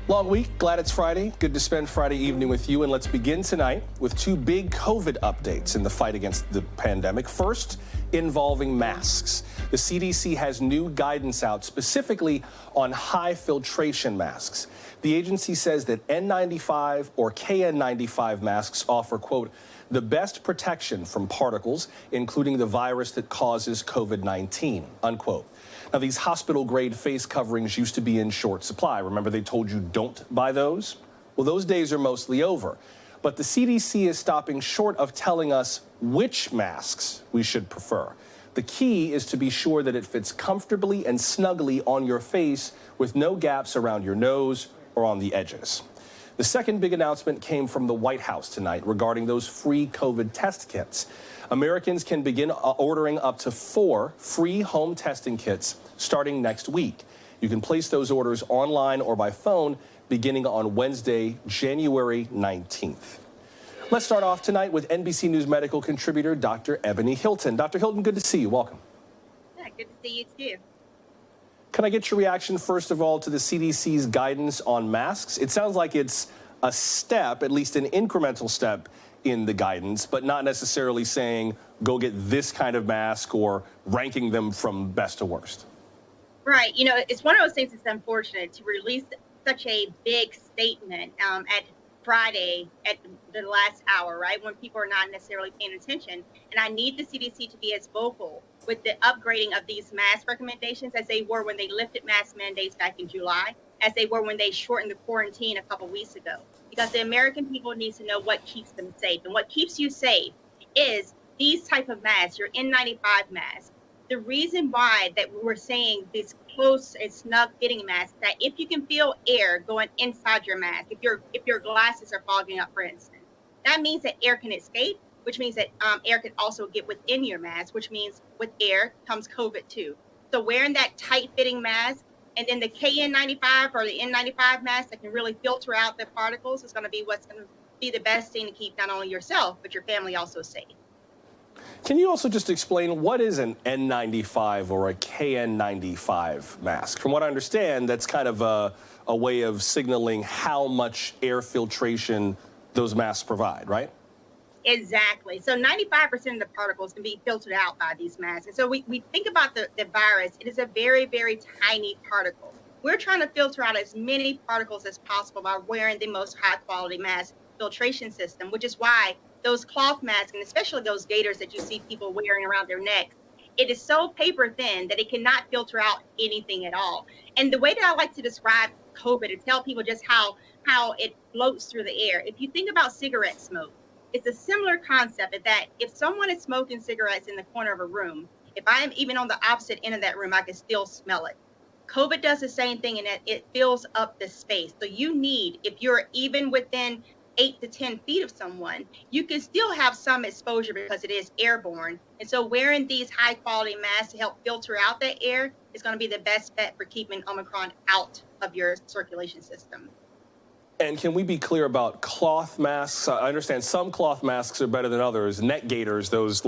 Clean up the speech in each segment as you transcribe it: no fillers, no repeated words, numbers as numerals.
Long week, glad it's Friday. Good to spend Friday evening with you. And let's begin tonight with two big COVID updates in the fight against the pandemic. First, involving masks. The CDC has new guidance out specifically on high filtration masks. The agency says that N95 or KN95 masks offer, quote, the best protection from particles, including the virus that causes COVID-19, unquote. Now, these hospital-grade face coverings used to be in short supply. Remember, they told you don't buy those? Well, those days are mostly over. But the CDC is stopping short of telling us which masks we should prefer. The key is to be sure that it fits comfortably and snugly on your face with no gaps around your nose or on the edges. The second big announcement came from the White House tonight regarding those free COVID test kits. Americans can begin ordering up to 4 free home testing kits starting next week. You can place those orders online or by phone beginning on Wednesday, January 19th. Let's start off tonight with NBC News medical contributor Dr. Ebony Hilton. Dr. Hilton, good to see you. Welcome. Yeah, good to see you too. Can I get your reaction, first of all, to the CDC's guidance on masks? It sounds like it's a step, at least an incremental step, in the guidance, but not necessarily saying go get this kind of mask or ranking them from best to worst. Right. You know, it's one of those things that's unfortunate to release such a big statement at Friday at the last hour, right, when people are not necessarily paying attention. And I need the CDC to be as vocal with the upgrading of these mask recommendations as they were when they lifted mask mandates back in July, as they were when they shortened the quarantine a couple weeks ago. Because the American people need to know what keeps them safe. And what keeps you safe is these type of masks, your N95 mask. The reason why that we're saying this close and snug fitting mask, that if you can feel air going inside your mask, if your glasses are fogging up, for instance, that means that air can escape, which means that air can also get within your mask, which means with air comes COVID too. So wearing that tight fitting mask, and then the KN95 or the N95 mask that can really filter out the particles is going to be what's going to be the best thing to keep not only yourself, but your family also safe. Can you also just explain what is an N95 or a KN95 mask? From what I understand, that's kind of a way of signaling how much air filtration those masks provide, right? Exactly. So 95% of the particles can be filtered out by these masks. And so we think about the virus, it is a very, very tiny particle. We're trying to filter out as many particles as possible by wearing the most high quality mask filtration system, which is why those cloth masks, and especially those gaiters that you see people wearing around their necks, it is so paper thin that it cannot filter out anything at all. And the way that I like to describe COVID and tell people just how it floats through the air. If you think about cigarette smoke, it's a similar concept that if someone is smoking cigarettes in the corner of a room, if I am even on the opposite end of that room, I can still smell it. COVID does the same thing in that it fills up the space. So you need, if you're even within 8 to 10 feet of someone, you can still have some exposure because it is airborne. And so wearing these high quality masks to help filter out that air is going to be the best bet for keeping Omicron out of your circulation system. And can we be clear about cloth masks? I understand some cloth masks are better than others. Neck gaiters, those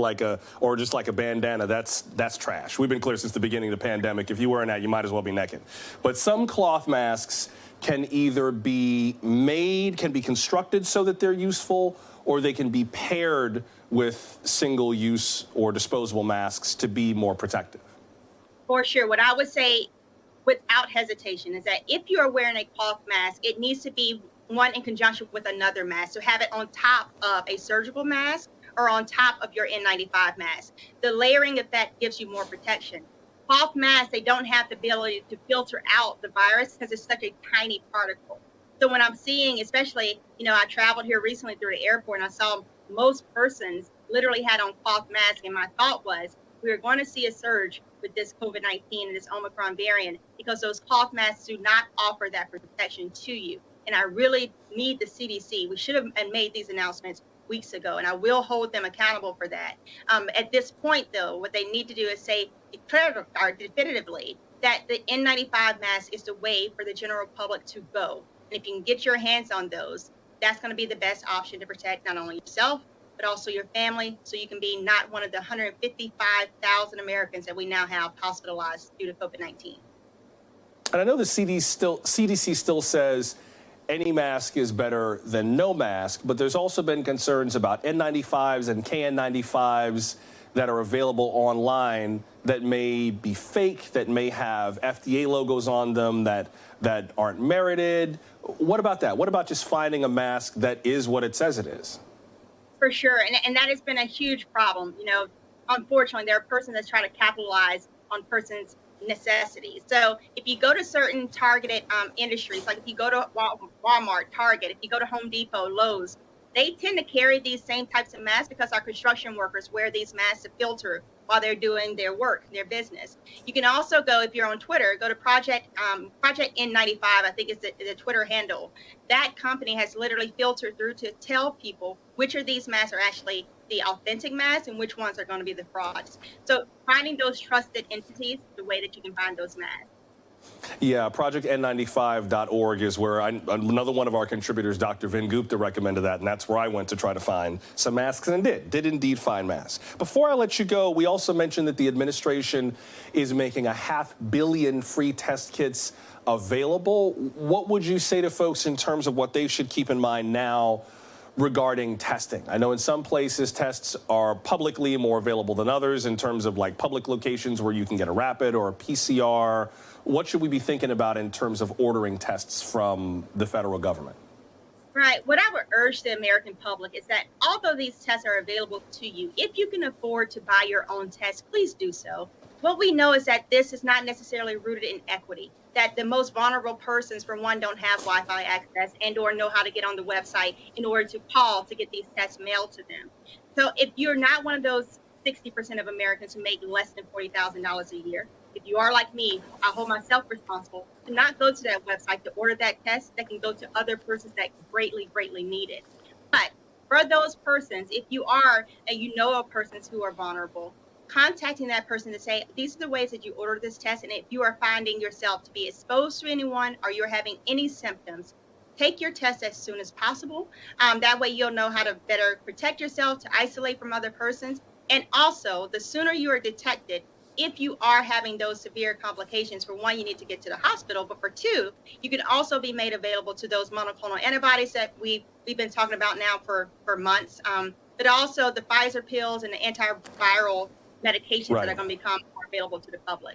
or just like a bandana, that's trash. We've been clear since the beginning of the pandemic. If you're wearing that, you might as well be naked. But some cloth masks can either be made, can be constructed so that they're useful, or they can be paired with single-use or disposable masks to be more protective. For sure. What I would say without hesitation is that if you are wearing a cloth mask, it needs to be one in conjunction with another mask. So have it on top of a surgical mask or on top of your N95 mask. The layering effect gives you more protection. Cloth masks, they don't have the ability to filter out the virus because it's such a tiny particle. So when I'm seeing, especially, I traveled here recently through the airport and I saw most persons literally had on cloth masks, and my thought was we are going to see a surge with this COVID-19 and this Omicron variant because those cloth masks do not offer that protection to you. And I really need the CDC. We should have made these announcements weeks ago, and I will hold them accountable for that. At this point, though, what they need to do is say definitively that the N95 mask is the way for the general public to go. And if you can get your hands on those, that's going to be the best option to protect not only yourself, but also your family, so you can be not one of the 155,000 Americans that we now have hospitalized due to COVID-19. And I know the CDC still says any mask is better than no mask, but there's also been concerns about N95s and KN95s that are available online that may be fake, that may have FDA logos on them that aren't merited. What about that? What about just finding a mask that is what it says it is? For sure, and that has been a huge problem. You know, unfortunately, there are persons that try to capitalize on persons' necessities. So if you go to certain targeted industries, like if you go to Walmart, Target, if you go to Home Depot, Lowe's, they tend to carry these same types of masks because our construction workers wear these masks to filter while they're doing their work, their business. You can also go, if you're on Twitter, go to Project N95, I think is the Twitter handle. That company has literally filtered through to tell people which of these masks are actually the authentic masks and which ones are going to be the frauds. So finding those trusted entities, the way that you can find those masks. Yeah, projectn95.org is where another one of our contributors, Dr. Vin Gupta, recommended that, and that's where I went to try to find some masks, and did indeed find masks. Before I let you go, we also mentioned that the administration is making 500 million free test kits available. What would you say to folks in terms of what they should keep in mind now regarding testing? I know in some places tests are publicly more available than others in terms of like public locations where you can get a rapid or a PCR. What should we be thinking about in terms of ordering tests from the federal government? Right. What I would urge the American public is that although these tests are available to you, if you can afford to buy your own test, please do so. What we know is that this is not necessarily rooted in equity, that the most vulnerable persons, for one, don't have Wi-Fi access and or know how to get on the website in order to call to get these tests mailed to them. So if you're not one of those 60% of Americans who make less than $40,000 a year, if you are like me, I hold myself responsible to not go to that website to order that test that can go to other persons that greatly, greatly need it. But for those persons, if you are and you know of persons who are vulnerable, contacting that person to say, these are the ways that you order this test, and if you are finding yourself to be exposed to anyone or you're having any symptoms, take your test as soon as possible. That way you'll know how to better protect yourself, to isolate from other persons. And also, the sooner you are detected, if you are having those severe complications, for one, you need to get to the hospital, but for two, you can also be made available to those monoclonal antibodies that we've been talking about now for months, but also the Pfizer pills and the antiviral medications that are going to become more available to the public.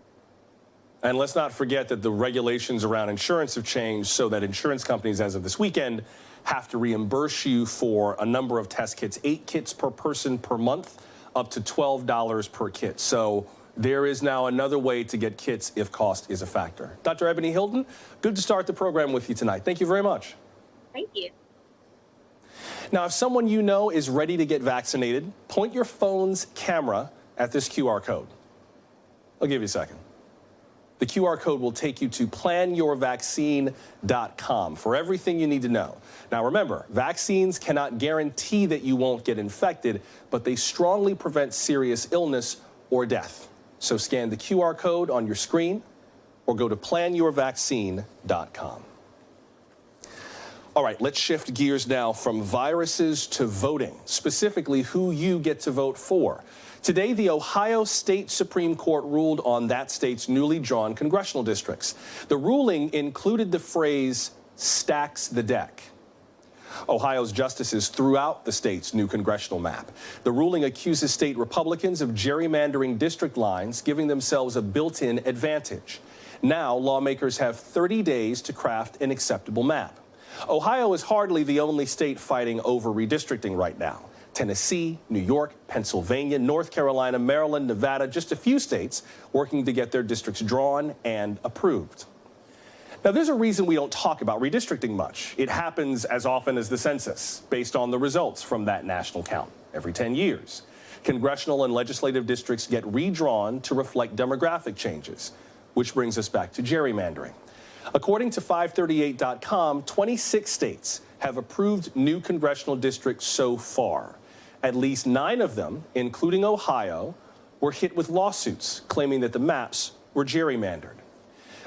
And let's not forget that the regulations around insurance have changed so that insurance companies, as of this weekend, have to reimburse you for a number of test kits, 8 kits per person per month, up to $12 per kit. So there is now another way to get kits if cost is a factor. Dr. Ebony Hilton, good to start the program with you tonight. Thank you very much. Thank you. Now, if someone you know is ready to get vaccinated, point your phone's camera at this QR code. I'll give you a second. The QR code will take you to planyourvaccine.com for everything you need to know. Now remember, vaccines cannot guarantee that you won't get infected, but they strongly prevent serious illness or death. So scan the QR code on your screen or go to planyourvaccine.com. All right, let's shift gears now from viruses to voting, specifically who you get to vote for. Today, the Ohio State Supreme Court ruled on that state's newly drawn congressional districts. The ruling included the phrase, stacks the deck. Ohio's justices threw out the state's new congressional map. The ruling accuses state Republicans of gerrymandering district lines, giving themselves a built-in advantage. Now, lawmakers have 30 days to craft an acceptable map. Ohio is hardly the only state fighting over redistricting right now. Tennessee, New York, Pennsylvania, North Carolina, Maryland, Nevada, just a few states working to get their districts drawn and approved. Now, there's a reason we don't talk about redistricting much. It happens as often as the census, based on the results from that national count, every 10 years. Congressional and legislative districts get redrawn to reflect demographic changes, which brings us back to gerrymandering. According to 538.com, 26 states have approved new congressional districts so far. At least 9 of them, including Ohio, were hit with lawsuits claiming that the maps were gerrymandered.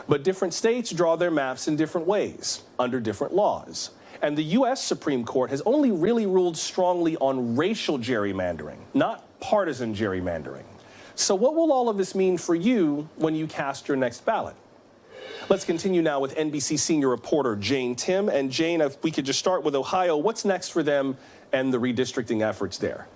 But different states draw their maps in different ways, under different laws. And the U.S. Supreme Court has only really ruled strongly on racial gerrymandering, not partisan gerrymandering. So what will all of this mean for you when you cast your next ballot? Let's continue now with NBC senior reporter Jane Tim. And Jane, if we could just start with Ohio, what's next for them and the redistricting efforts there?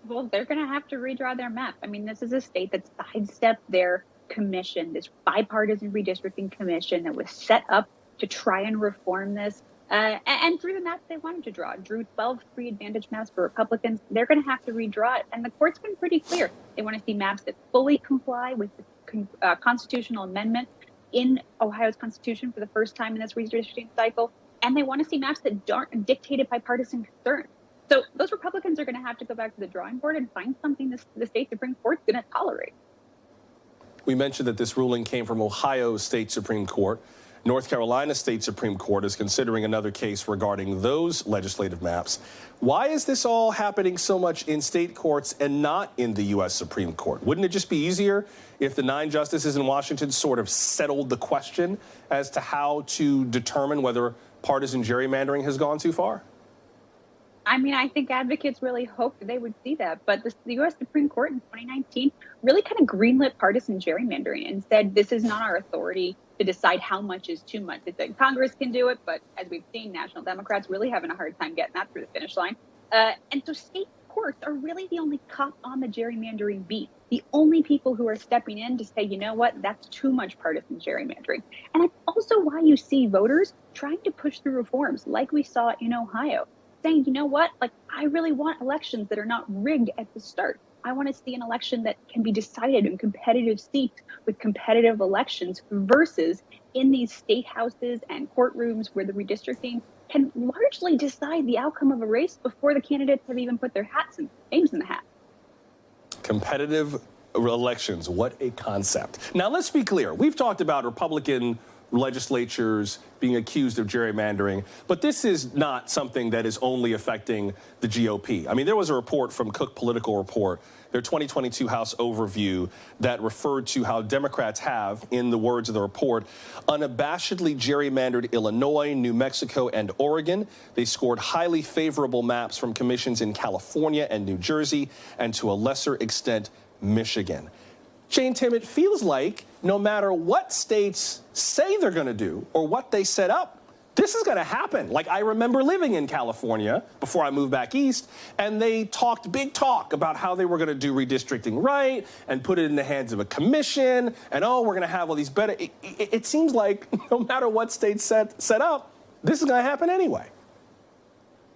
Well, they're going to have to redraw their map. I mean, this is a state that sidestepped their commission, this bipartisan redistricting commission that was set up to try and reform this. And through the map they wanted to draw, drew 12 free advantage maps for Republicans. They're going to have to redraw it. And the court's been pretty clear. They want to see maps that fully comply with the constitutional amendment in Ohio's constitution for the first time in this redistricting cycle. And they want to see maps that aren't dictated by partisan concern. So those Republicans are going to have to go back to the drawing board and find something the state Supreme Court's going to tolerate. We mentioned that this ruling came from Ohio State Supreme Court. North Carolina State Supreme Court is considering another case regarding those legislative maps. Why is this all happening so much in state courts and not in the U.S. Supreme Court? Wouldn't it just be easier if the 9 justices in Washington sort of settled the question as to how to determine whether partisan gerrymandering has gone too far? I mean, I think advocates really hoped they would see that. But the U.S. Supreme Court in 2019 really kind of greenlit partisan gerrymandering and said this is not our authority to decide how much is too much. It said Congress can do it, but as we've seen, national Democrats really having a hard time getting that through the finish line. And so state courts are really the only cop on the gerrymandering beat, the only people who are stepping in to say, you know what, that's too much partisan gerrymandering. And it's also why you see voters trying to push through reforms like we saw in Ohio, saying, you know what, like, I really want elections that are not rigged at the start. I want to see an election that can be decided in competitive seats with competitive elections versus in these state houses and courtrooms where the redistricting can largely decide the outcome of a race before the candidates have even put their names in the hat. Competitive elections, what a concept. Now, let's be clear. We've talked about Republican legislatures being accused of gerrymandering, but this is not something that is only affecting the GOP. I mean, there was a report from Cook Political Report, their 2022 House overview, that referred to how Democrats have, in the words of the report, unabashedly gerrymandered Illinois, New Mexico, and Oregon. They scored highly favorable maps from commissions in California and New Jersey, and to a lesser extent, Michigan. Jane Tim, it feels like no matter what states say they're going to do or what they set up, this is going to happen. Like, I remember living in California before I moved back east, and they talked big talk about how they were going to do redistricting right and put it in the hands of a commission, and, oh, we're going to have all these better... It seems like no matter what states set up, this is going to happen anyway.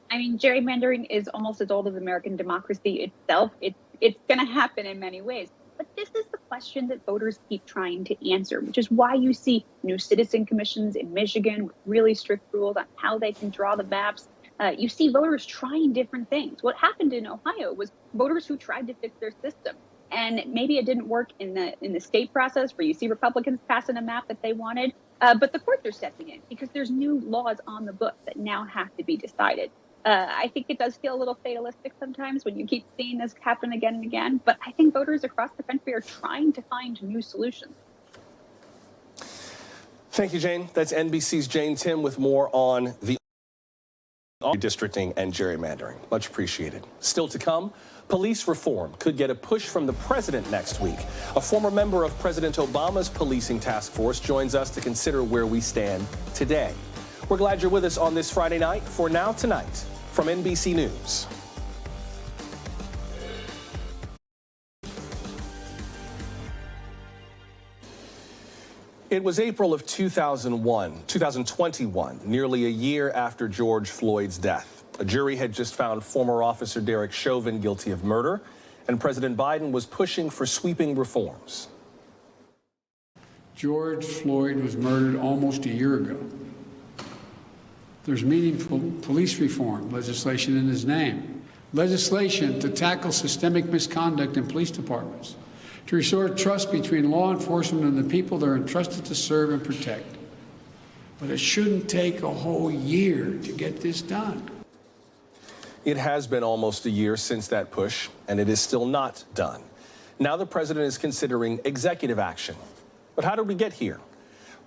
I mean, gerrymandering is almost as old as American democracy itself. It's going to happen in many ways. But this is the question that voters keep trying to answer, which is why you see new citizen commissions in Michigan with really strict rules on how they can draw the maps. You see voters trying different things. What happened in Ohio was voters who tried to fix their system. And maybe it didn't work in the state process where you see Republicans passing a map that they wanted. But the courts are stepping in because there's new laws on the books that now have to be decided. I think it does feel a little fatalistic sometimes when you keep seeing this happen again and again, but I think voters across the country are trying to find new solutions. Thank you, Jane. That's NBC's Jane Tim with more on the redistricting and gerrymandering. Much appreciated. Still to come, police reform could get a push from the president next week. A former member of President Obama's policing task force joins us to consider where we stand today. We're glad you're with us on this Friday night. For Now Tonight, from NBC News. It was April of 2021, nearly a year after George Floyd's death. A jury had just found former officer Derek Chauvin guilty of murder, and President Biden was pushing for sweeping reforms. George Floyd was murdered almost a year ago. There's meaningful police reform legislation in his name. Legislation to tackle systemic misconduct in police departments, to restore trust between law enforcement and the people they're entrusted to serve and protect. But it shouldn't take a whole year to get this done. It has been almost a year since that push, and it is still not done. Now the president is considering executive action. But how did we get here?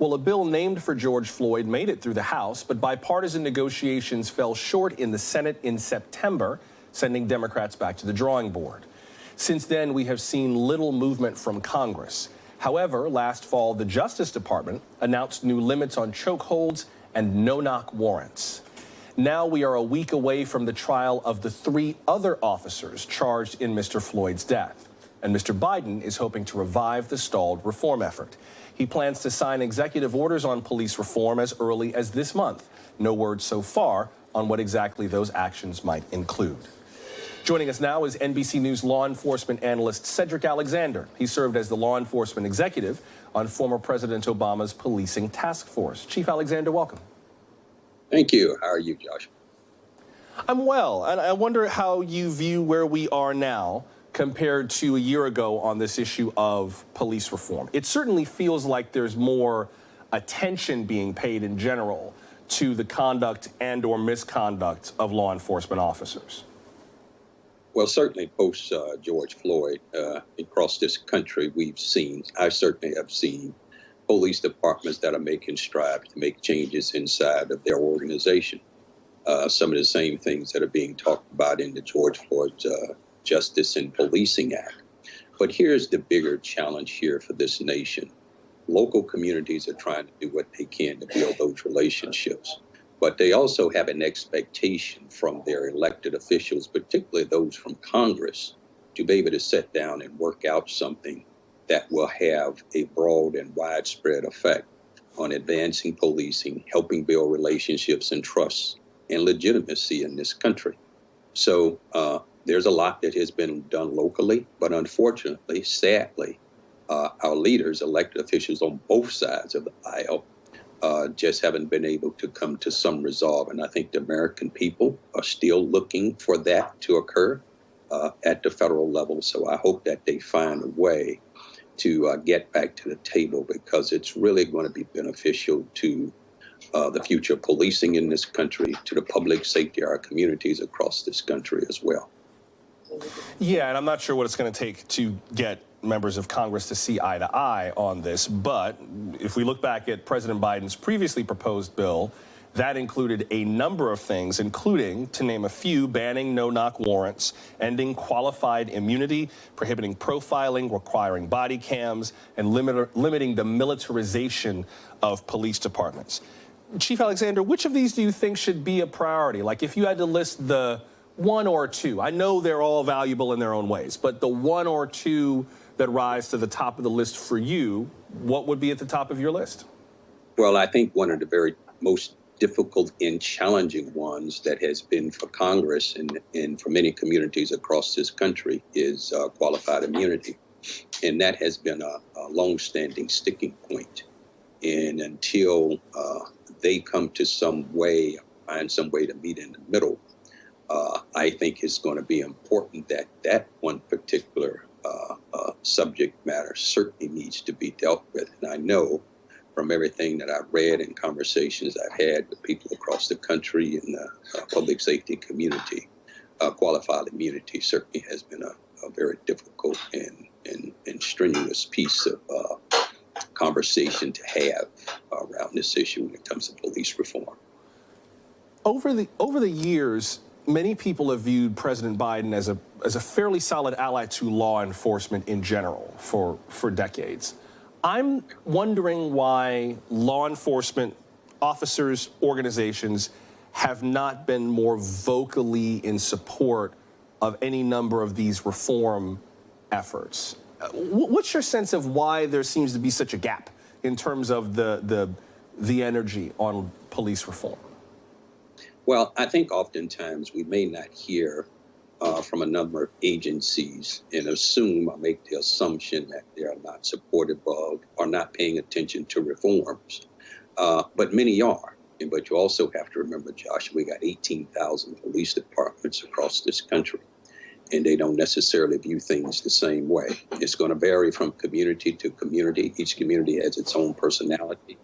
Well, a bill named for George Floyd made it through the House, but bipartisan negotiations fell short in the Senate in September, sending Democrats back to the drawing board. Since then, we have seen little movement from Congress. However, last fall, the Justice Department announced new limits on chokeholds and no-knock warrants. Now we are a week away from the trial of the 3 other officers charged in Mr. Floyd's death. And Mr. Biden is hoping to revive the stalled reform effort. He plans to sign executive orders on police reform as early as this month. No word so far on what exactly those actions might include. Joining us now is NBC News law enforcement analyst Cedric Alexander. He served as the law enforcement executive on former President Obama's policing task force. Chief Alexander, welcome. Thank you. How are you, Josh? I'm well, and I wonder how you view where we are now compared to a year ago on this issue of police reform. It certainly feels like there's more attention being paid in general to the conduct and or misconduct of law enforcement officers. Well, certainly post George Floyd across this country, I certainly have seen police departments that are making strides to make changes inside of their organization. Some of the same things that are being talked about in the George Floyd Justice and Policing Act. But here's the bigger challenge here for this nation. Local communities are trying to do what they can to build those relationships. But they also have an expectation from their elected officials, particularly those from Congress, to be able to sit down and work out something that will have a broad and widespread effect on advancing policing, helping build relationships and trust and legitimacy in this country. So there's a lot that has been done locally, but unfortunately, sadly, our leaders, elected officials on both sides of the aisle, just haven't been able to come to some resolve. And I think the American people are still looking for that to occur at the federal level. So I hope that they find a way to get back to the table, because it's really going to be beneficial to the future of policing in this country, to the public safety of our communities across this country as well. Yeah, and I'm not sure what it's going to take to get members of Congress to see eye to eye on this, but if we look back at President Biden's previously proposed bill, that included a number of things, including, to name a few, banning no-knock warrants, ending qualified immunity, prohibiting profiling, requiring body cams, and limiting the militarization of police departments. Chief Alexander, which of these do you think should be a priority? Like, if you had to list the 1 or 2, I know they're all valuable in their own ways, but the 1 or 2 that rise to the top of the list for you, what would be at the top of your list? Well, I think one of the very most difficult and challenging ones that has been for Congress and for many communities across this country is qualified immunity. And that has been a long-standing sticking point. And until they come to find some way to meet in the middle, I think it's going to be important that that one particular subject matter certainly needs to be dealt with. And I know from everything that I've read and conversations I've had with people across the country in the public safety community, qualified immunity certainly has been a very difficult and strenuous piece of conversation to have around this issue when it comes to police reform. Over the years, many people have viewed President Biden as a fairly solid ally to law enforcement in general for decades. I'm wondering why law enforcement officers, organizations have not been more vocally in support of any number of these reform efforts. What's your sense of why there seems to be such a gap in terms of the energy on police reform? Well, I think oftentimes we may not hear from a number of agencies and assume or make the assumption that they are not supportive of or not paying attention to reforms. But many are. But you also have to remember, Josh, we got 18,000 police departments across this country, and they don't necessarily view things the same way. It's going to vary from community to community. Each community has its own personality,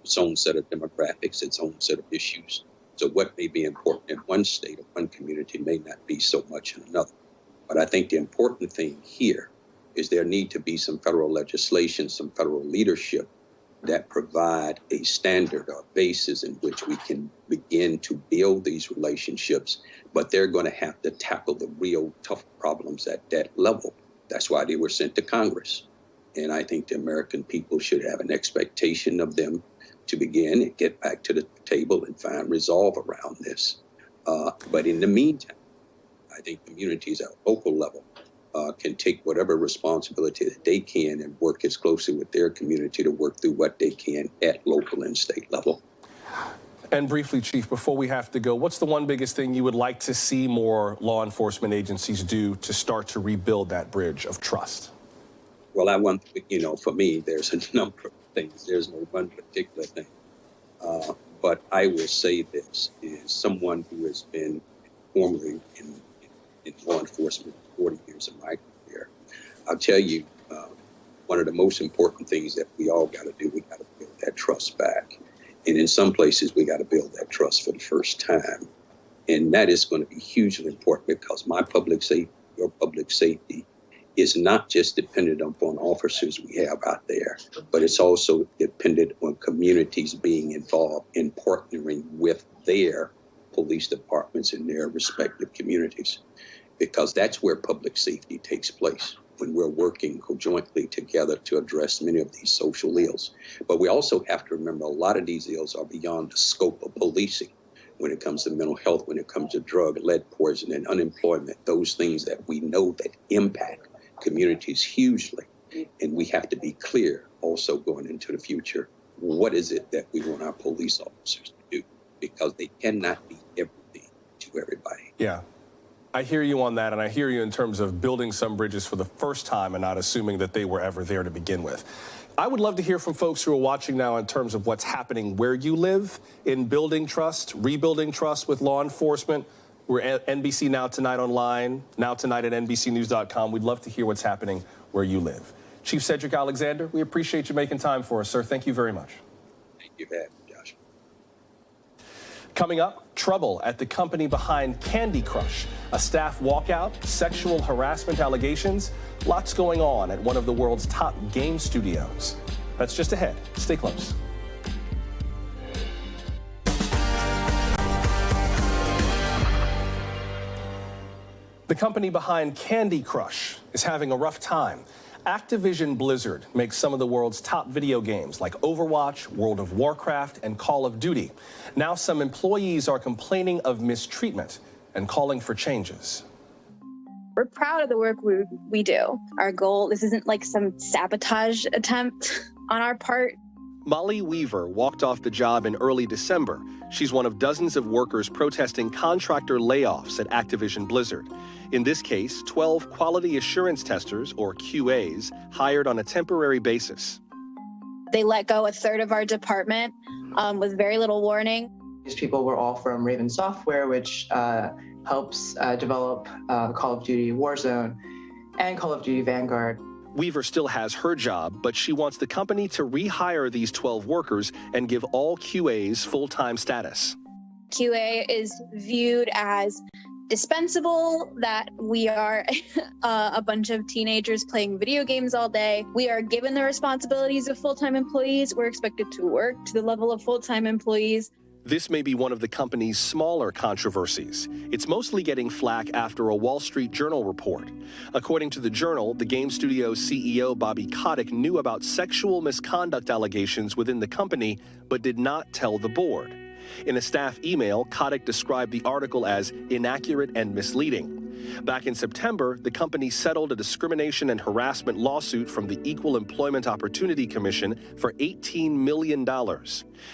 its own set of demographics, its own set of issues. So what may be important in one state or one community may not be so much in another. But I think the important thing here is there need to be some federal legislation, some federal leadership that provide a standard or basis in which we can begin to build these relationships, but they're going to have to tackle the real tough problems at that level. That's why they were sent to Congress. And I think the American people should have an expectation of them to begin and get back to the table and find resolve around this. But in the meantime, I think communities at a local level can take whatever responsibility that they can and work as closely with their community to work through what they can at local and state level. And briefly, Chief, before we have to go, what's the one biggest thing you would like to see more law enforcement agencies do to start to rebuild that bridge of trust? Well, I want, for me, there's a number of things. There's no one particular thing. But I will say this, is someone who has been formerly in law enforcement 40 years of my career, I'll tell you, one of the most important things that we all got to do, we got to build that trust back. And in some places, we got to build that trust for the first time. And that is going to be hugely important because my public safety, your public safety, is not just dependent upon officers we have out there, but it's also dependent on communities being involved in partnering with their police departments in their respective communities, because that's where public safety takes place, when we're working conjointly together to address many of these social ills. But we also have to remember a lot of these ills are beyond the scope of policing. When it comes to mental health, when it comes to drug, lead poison, and unemployment, those things that we know that impact communities hugely. And we have to be clear also going into the future, what is it that we want our police officers to do? Because they cannot be everything to everybody. Yeah. I hear you on that, and I hear you in terms of building some bridges for the first time and not assuming that they were ever there to begin with. I would love to hear from folks who are watching now in terms of what's happening where you live in building trust, rebuilding trust with law enforcement. We're at NBC Now Tonight online, now tonight at NBCnews.com. We'd love to hear what's happening where you live. Chief Cedric Alexander, we appreciate you making time for us, sir. Thank you very much. Thank you for having me, Josh. Coming up, trouble at the company behind Candy Crush. A staff walkout, sexual harassment allegations. Lots going on at one of the world's top game studios. That's just ahead. Stay close. The company behind Candy Crush is having a rough time. Activision Blizzard makes some of the world's top video games like Overwatch, World of Warcraft, and Call of Duty. Now some employees are complaining of mistreatment and calling for changes. We're proud of the work we do. Our goal, this isn't like some sabotage attempt on our part. Molly Weaver walked off the job in early December. She's one of dozens of workers protesting contractor layoffs at Activision Blizzard. In this case, 12 quality assurance testers, or QAs, hired on a temporary basis. They let go a third of our department with very little warning. These people were all from Raven Software, which helps develop Call of Duty Warzone and Call of Duty Vanguard. Weaver still has her job, but she wants the company to rehire these 12 workers and give all QAs full-time status. QA is viewed as dispensable, that we are a bunch of teenagers playing video games all day. We are given the responsibilities of full-time employees. We're expected to work to the level of full-time employees. This may be one of the company's smaller controversies. It's mostly getting flack after a Wall Street Journal report. According to the Journal, the game studio's CEO Bobby Kotick knew about sexual misconduct allegations within the company, but did not tell the board. In a staff email, Kotick described the article as inaccurate and misleading. Back in September, the company settled a discrimination and harassment lawsuit from the Equal Employment Opportunity Commission for $18 million.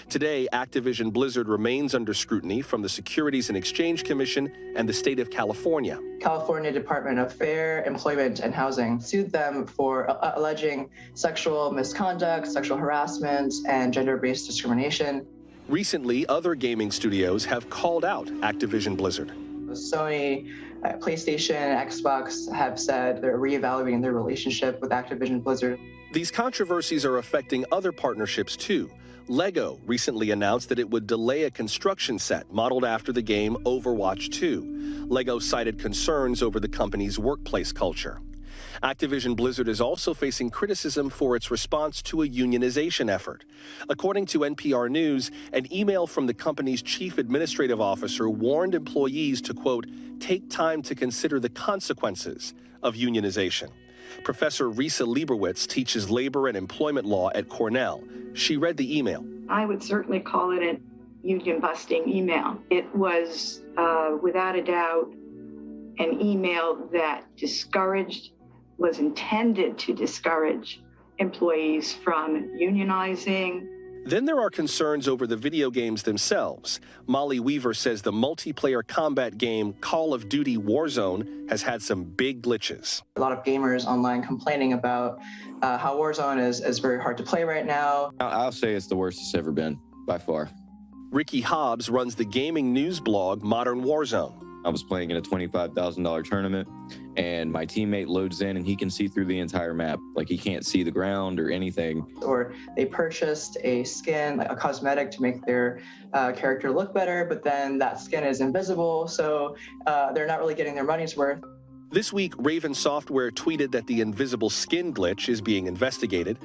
Today, Activision Blizzard remains under scrutiny from the Securities and Exchange Commission and the state of California. California Department of Fair, Employment, and Housing sued them for alleging sexual misconduct, sexual harassment, and gender-based discrimination. Recently, other gaming studios have called out Activision Blizzard. Sony, PlayStation, and Xbox have said they're reevaluating their relationship with Activision Blizzard. These controversies are affecting other partnerships too. LEGO recently announced that it would delay a construction set modeled after the game Overwatch 2. LEGO cited concerns over the company's workplace culture. Activision Blizzard is also facing criticism for its response to a unionization effort. According to NPR News, an email from the company's chief administrative officer warned employees to, quote, take time to consider the consequences of unionization. Professor Risa Lieberwitz teaches labor and employment law at Cornell. She read the email. I would certainly call it a union-busting email. It was, without a doubt, an email that was intended to discourage employees from unionizing. Then there are concerns over the video games themselves. Molly Weaver says the multiplayer combat game Call of Duty Warzone has had some big glitches. A lot of gamers online complaining about how Warzone is very hard to play right now. I'll say it's the worst it's ever been, by far. Ricky Hobbs runs the gaming news blog Modern Warzone. I was playing in a $25,000 tournament, and my teammate loads in and he can see through the entire map. Like, he can't see the ground or anything. Or they purchased a skin, like a cosmetic, to make their character look better, but then that skin is invisible, so they're not really getting their money's worth. This week, Raven Software tweeted that the invisible skin glitch is being investigated,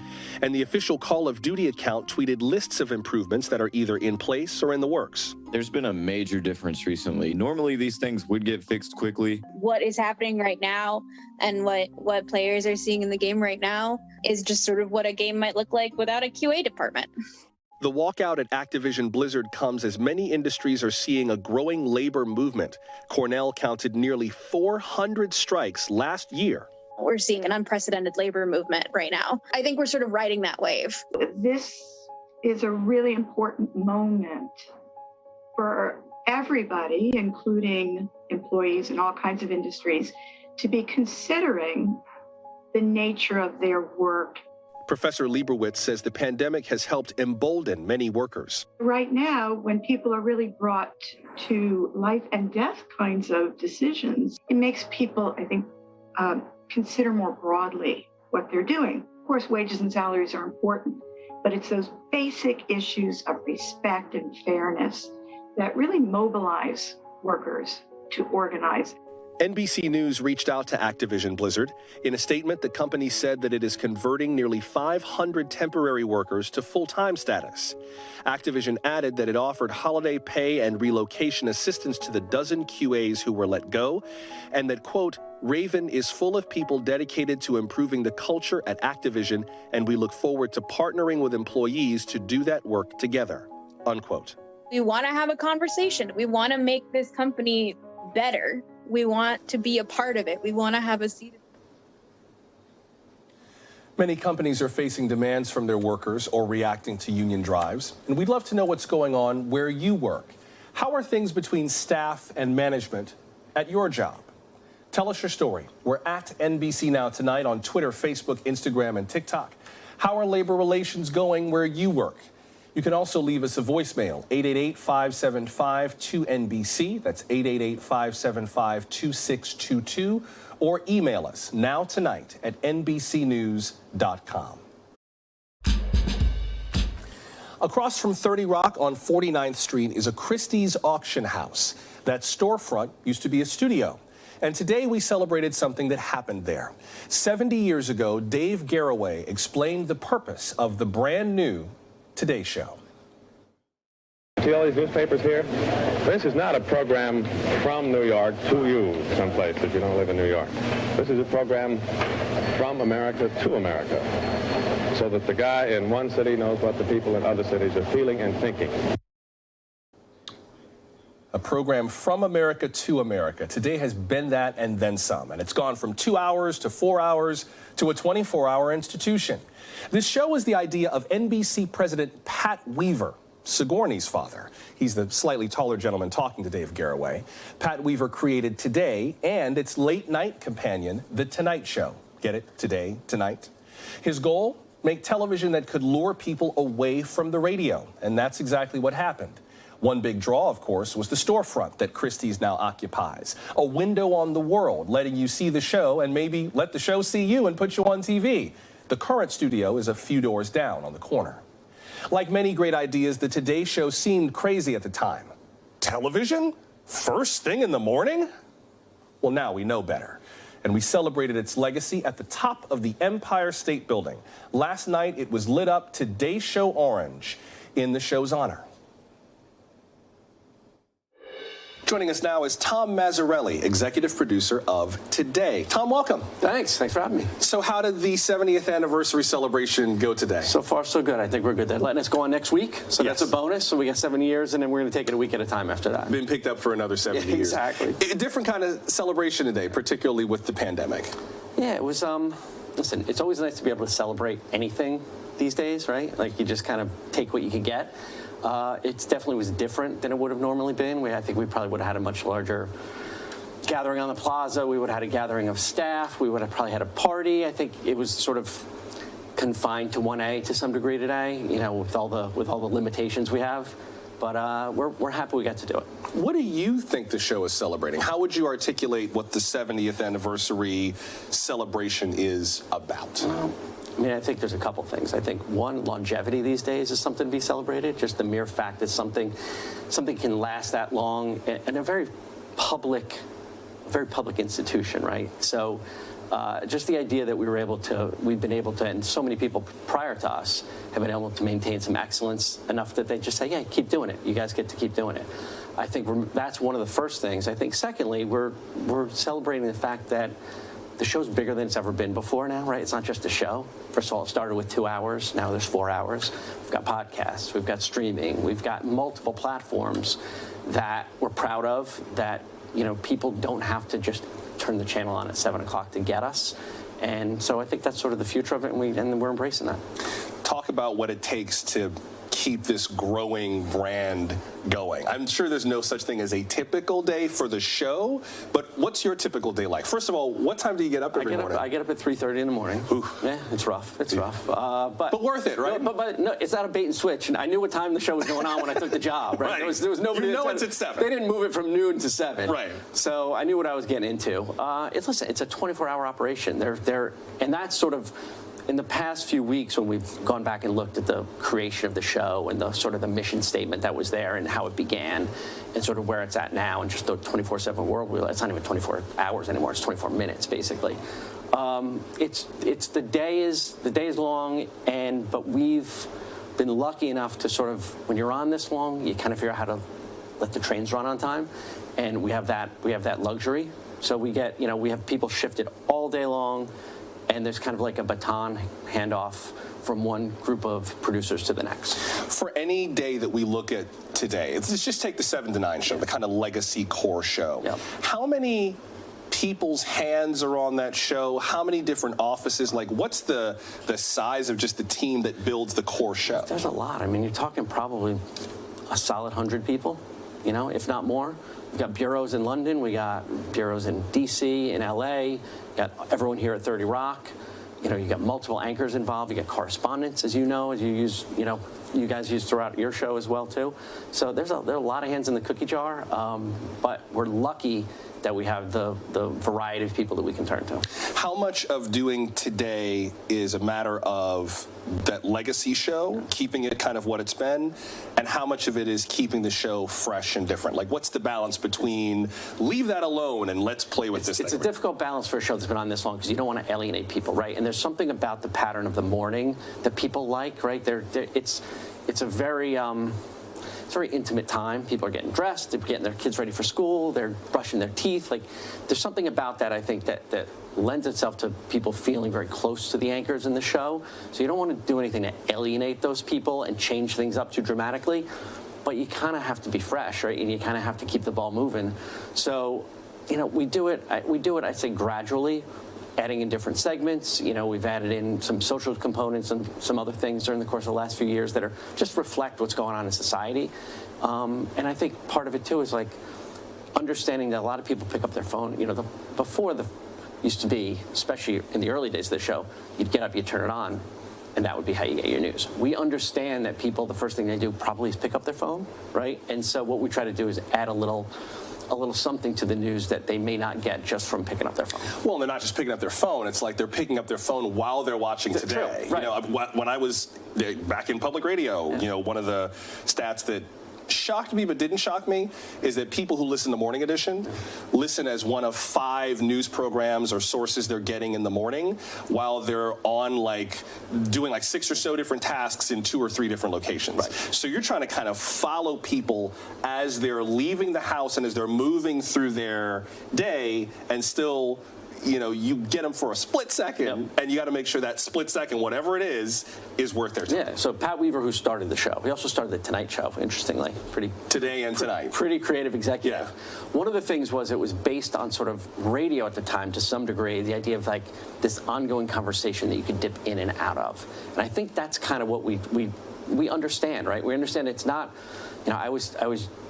and the official Call of Duty account tweeted lists of improvements that are either in place or in the works. There's been a major difference recently. Normally, these things would get fixed quickly. What is happening right now and what players are seeing in the game right now is just sort of what a game might look like without a QA department. The walkout at Activision Blizzard comes as many industries are seeing a growing labor movement. Cornell counted nearly 400 strikes last year. We're seeing an unprecedented labor movement right now. I think we're sort of riding that wave. This is a really important moment for everybody, including employees in all kinds of industries, to be considering the nature of their work. Professor Lieberwitz says the pandemic has helped embolden many workers. Right now, when people are really brought to life and death kinds of decisions, it makes people, I think, consider more broadly what they're doing. Of course, wages and salaries are important, but it's those basic issues of respect and fairness that really mobilize workers to organize. NBC News reached out to Activision Blizzard. In a statement, the company said that it is converting nearly 500 temporary workers to full-time status. Activision added that it offered holiday pay and relocation assistance to the dozen QAs who were let go, and that, quote, Raven is full of people dedicated to improving the culture at Activision, and we look forward to partnering with employees to do that work together, unquote. We want to have a conversation. We want to make this company better. We want to be a part of it. We want to have a seat. Many companies are facing demands from their workers or reacting to union drives. And we'd love to know what's going on where you work. How are things between staff and management at your job? Tell us your story. We're at NBC Now Tonight on Twitter, Facebook, Instagram, and TikTok. How are labor relations going where you work? You can also leave us a voicemail, 888-575-2NBC. That's 888-575-2622. Or email us nowtonight@nbcnews.com. Across from 30 Rock on 49th Street is a Christie's auction house. That storefront used to be a studio. And today we celebrated something that happened there. 70 years ago, Dave Garroway explained the purpose of the brand new Today Show. See all these newspapers here? This is not a program from New York to you someplace if you don't live in New York. This is a program from America to America, so that the guy in one city knows what the people in other cities are feeling and thinking. A program from America to America. Today has been that and then some. And it's gone from 2 hours to 4 hours to a 24-hour institution. This show is the idea of NBC President Pat Weaver, Sigourney's father. He's the slightly taller gentleman talking to Dave Garroway. Pat Weaver created Today and its late-night companion, The Tonight Show. Get it? Today, tonight. His goal? Make television that could lure people away from the radio. And that's exactly what happened. One big draw, of course, was the storefront that Christie's now occupies. A window on the world, letting you see the show and maybe let the show see you and put you on TV. The current studio is a few doors down on the corner. Like many great ideas, the Today Show seemed crazy at the time. Television? First thing in the morning? Well, now we know better. and we celebrated its legacy at the top of the Empire State Building. Last night, it was lit up Today Show orange in the show's honor. Joining us now is Tom Mazzarelli, executive producer of Today. Tom, welcome. Thanks for having me. So how did the 70th anniversary celebration go today? So far, so good. I think we're good. They're letting us go on next week, so Yes. that's a bonus. So we got 7 years, and then we're going to take it a week at a time after that. Been picked up for another 70 years. Exactly. A different kind of celebration today, particularly with the pandemic. Yeah, it was, listen, it's always nice to be able to celebrate anything these days, right? Like, you just kind of take what you can get. It definitely was different than it would have normally been. I think we probably would have had a much larger gathering on the plaza. We would have had a gathering of staff. We would have probably had a party. I think it was sort of confined to 1A to some degree today, you know, with all the limitations we have. But we're happy we got to do it. What do you think the show is celebrating? How would you articulate what the 70th anniversary celebration is about? I mean, I think there's a couple things. I think one, longevity these days is something to be celebrated. Just the mere fact that something can last that long in a very public institution, right? So just the idea that we've been able to, and so many people prior to us have been able to maintain some excellence enough that they just say, yeah, keep doing it. You guys get to keep doing it. I think that's one of the first things. I think secondly, we're celebrating the fact that the show's bigger than it's ever been before now, right? It's not just a show. First of all, it started with 2 hours. Now there's 4 hours. We've got podcasts. We've got streaming. We've got multiple platforms that we're proud of, that, you know, people don't have to just turn the channel on at 7 o'clock to get us. And so I think that's sort of the future of it, and we're embracing that. Talk about what it takes to keep this growing brand going. I'm sure there's no such thing as a typical day for the show, but what's your typical day like? First of all, what time do you get up every morning? I get up at 3:30 in the morning. Oof. Yeah, it's rough. It's rough. But worth it, right? But no, it's not a bait and switch. And I knew what time the show was going on when I took the job, right? Right. There was nobody. You know it's at 7. They didn't move it from noon to 7. Right. So I knew what I was getting into. It's a 24-hour operation. And that's sort of, in the past few weeks, when we've gone back and looked at the creation of the show and the sort of the mission statement that was there and how it began and sort of where it's at now and just the 24/7 world, it's not even 24 hours anymore. It's 24 minutes, basically. The day is long, but we've been lucky enough to sort of, when you're on this long, you kind of figure out how to let the trains run on time, and we have that luxury. So we have people shifted all day long, and there's kind of like a baton handoff from one group of producers to the next. For any day that we look at today, let's just take the 7 to 9 show, the kind of legacy core show. Yep. How many people's hands are on that show? How many different offices? Like, what's the size of just the team that builds the core show? There's a lot. I mean, you're talking probably a solid 100 people, you know, if not more. We've got bureaus in London. We got bureaus in D.C., in L.A. Got everyone here at 30 Rock. You know, you got multiple anchors involved. You got correspondents, as you know, as you use, you know, you guys use throughout your show as well, too. So there are a lot of hands in the cookie jar, but we're lucky that we have the variety of people that we can turn to. How much of doing Today is a matter of that legacy show, keeping it kind of what it's been, and how much of it is keeping the show fresh and different? Like, what's the balance between leave that alone and let's play with this thing? It's a difficult balance for a show that's been on this long because you don't want to alienate people, right? And there's something about the pattern of the morning that people like, right? It's a very intimate time. People are getting dressed, they're getting their kids ready for school, they're brushing their teeth. Like, there's something about that, I think, that lends itself to people feeling very close to the anchors in the show. So you don't want to do anything to alienate those people and change things up too dramatically, but you kind of have to be fresh, right? And you kind of have to keep the ball moving. So, you know, we do it, I'd say, gradually, adding in different segments. You know, we've added in some social components and some other things during the course of the last few years that are just reflect what's going on in society. And I think part of it too is like understanding that a lot of people pick up their phone. You know, before used to be, especially in the early days of the show, you'd get up, you'd turn it on, and that would be how you get your news. We understand that people, the first thing they do probably is pick up their phone, right? And so what we try to do is add a little something to the news that they may not get just from picking up their phone. Well, they're not just picking up their phone. It's like they're picking up their phone while they're watching Today. True, right. You know, when I was back in public radio, you know, one of the stats that shocked me but didn't shock me is that people who listen to Morning Edition listen as one of 5 news programs or sources they're getting in the morning while they're on doing 6 or so different tasks in 2 or 3 different locations. Right. So you're trying to kind of follow people as they're leaving the house and as they're moving through their day, and still you get them for a split second, and you got to make sure that split second, whatever it is worth their time. Yeah, so Pat Weaver, who started the show, he also started the Tonight Show, interestingly. Today and Tonight. Pretty creative executive. Yeah. One of the things was it was based on sort of radio at the time to some degree, the idea of this ongoing conversation that you could dip in and out of. And I think that's kind of what we understand, right? We understand it's not, I always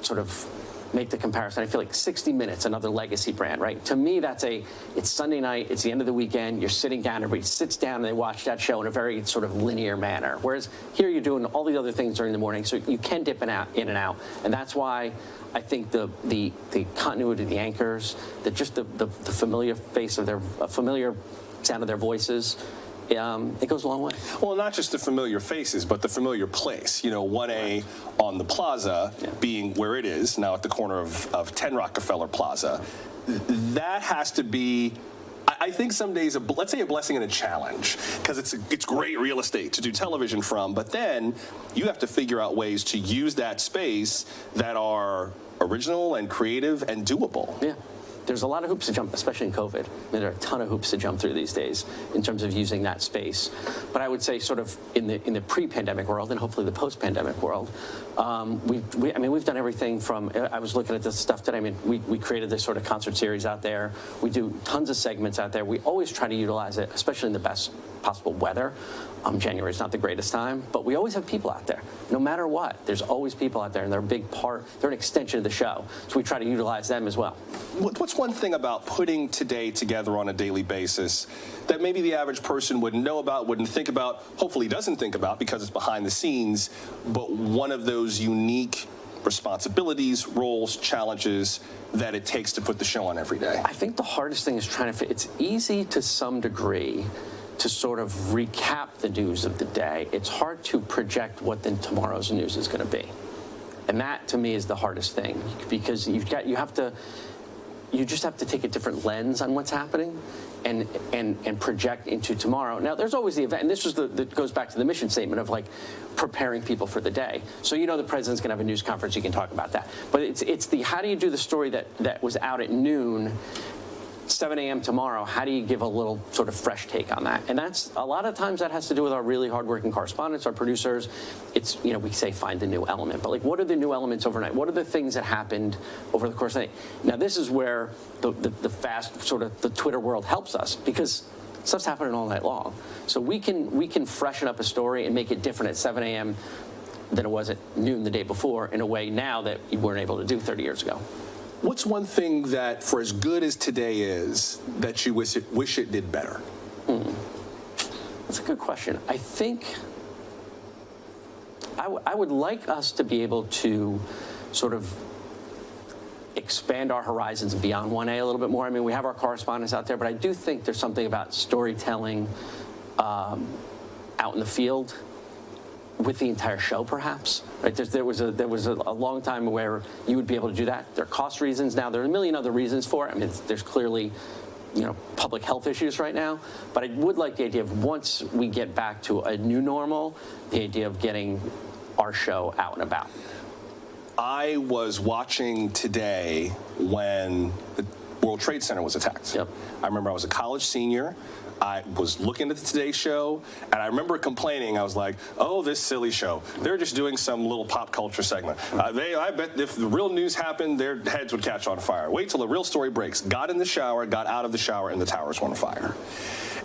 sort of make the comparison. I feel like 60 Minutes, another legacy brand, right? To me, it's Sunday night, it's the end of the weekend, you're sitting down, everybody sits down and they watch that show in a very sort of linear manner. Whereas here you're doing all the other things during the morning, so you can dip in and out. And that's why I think the continuity of the anchors, the familiar face of their, familiar sound of their voices, it goes a long way. Well, not just the familiar faces, but the familiar place. 1A on the plaza being where it is, now at the corner of 10 Rockefeller Plaza. That has to be, I think some days, let's say a blessing and a challenge, because it's great real estate to do television from, but then you have to figure out ways to use that space that are original and creative and doable. Yeah. There's a lot of hoops to jump, especially in COVID. There are a ton of hoops to jump through these days in terms of using that space. But I would say sort of in the pre-pandemic world and hopefully the post-pandemic world, we've done everything from, I was looking at this stuff today, we created this sort of concert series out there. We do tons of segments out there. We always try to utilize it, especially in the best possible weather. January is not the greatest time, but we always have people out there. No matter what, there's always people out there, and they're a big part, they're an extension of the show. So we try to utilize them as well. What's one thing about putting Today together on a daily basis that maybe the average person wouldn't know about, wouldn't think about, hopefully doesn't think about because it's behind the scenes, but one of those unique responsibilities, roles, challenges that it takes to put the show on every day? I think the hardest thing is trying to fit. It's easy to some degree to sort of recap the news of the day. It's hard to project what then tomorrow's news is going to be. And that, to me, is the hardest thing, because you just have to take a different lens on what's happening and project into tomorrow. Now, there's always the event, and this goes back to the mission statement of preparing people for the day. So the president's going to have a news conference, you can talk about that. But it's the how do you do the story that was out at noon, 7 a.m. tomorrow, how do you give a little sort of fresh take on that? And that's, a lot of times that has to do with our really hardworking correspondents, our producers. It's, we say find the new element, but what are the new elements overnight? What are the things that happened over the course of the night? Now, this is where the fast sort of the Twitter world helps us, because stuff's happening all night long. So we can freshen up a story and make it different at 7 a.m. than it was at noon the day before in a way now that you weren't able to do 30 years ago. What's one thing that, for as good as Today is, that you wish it did better? That's a good question. I think I would like us to be able to sort of expand our horizons beyond 1A a little bit more. We have our correspondents out there, but I do think there's something about storytelling out in the field with the entire show, perhaps. Right? There was a long time where you would be able to do that. There are cost reasons now. There are a million other reasons for it. There's clearly, public health issues right now. But I would like the idea of, once we get back to a new normal, the idea of getting our show out and about. I was watching Today when the World Trade Center was attacked. Yep. I remember I was a college senior. I was looking at the Today show, and I remember complaining. I was like, oh, this silly show. They're just doing some little pop culture segment. I bet if the real news happened, their heads would catch on fire. Wait till the real story breaks. Got in the shower, got out of the shower, and the towers were on fire.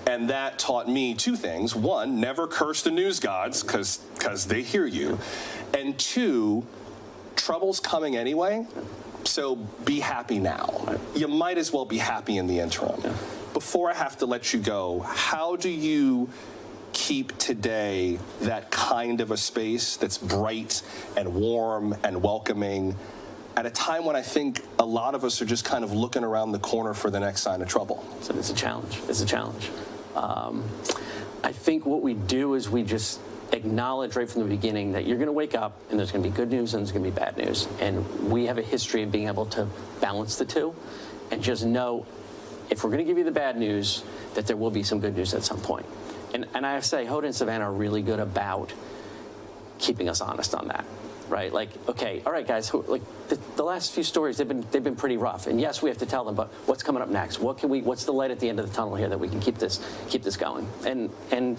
And that taught me 2 things. 1, never curse the news gods, because they hear you. And 2, trouble's coming anyway, so be happy now. You might as well be happy in the interim. Yeah. Before I have to let you go, how do you keep Today that kind of a space that's bright and warm and welcoming at a time when I think a lot of us are just kind of looking around the corner for the next sign of trouble? So it's a challenge. It's a challenge. I think what we do is we just acknowledge right from the beginning that you're going to wake up and there's going to be good news and there's going to be bad news. And we have a history of being able to balance the two and just know if we're going to give you the bad news, that there will be some good news at some point. And I have to say, Hoda and Savannah are really good about keeping us honest on that, right? Like, okay, all right, guys, like the last few stories, they've been pretty rough. And yes, we have to tell them, but what's coming up next? What's the light at the end of the tunnel here that we can keep this going? And you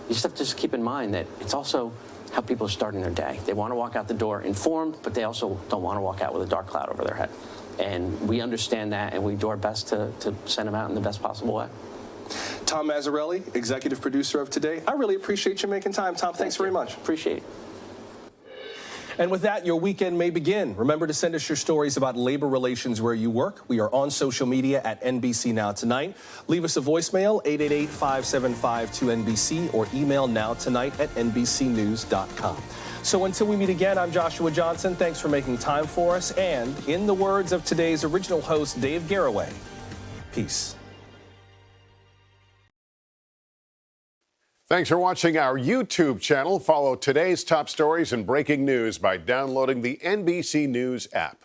just have to just keep in mind that it's also how people are starting their day. They want to walk out the door informed, but they also don't want to walk out with a dark cloud over their head. And we understand that, and we do our best to send them out in the best possible way. Tom Mazzarelli, executive producer of Today. I really appreciate you making time, Tom. Thanks very much. Appreciate it. And with that, your weekend may begin. Remember to send us your stories about labor relations where you work. We are on social media at NBC Now Tonight. Leave us a voicemail, 888-575-2NBC, or email nowtonight@nbcnews.com. So until we meet again, I'm Joshua Johnson. Thanks for making time for us. And in the words of today's original host, Dave Garroway, peace. Thanks for watching our YouTube channel. Follow today's top stories and breaking news by downloading the NBC News app.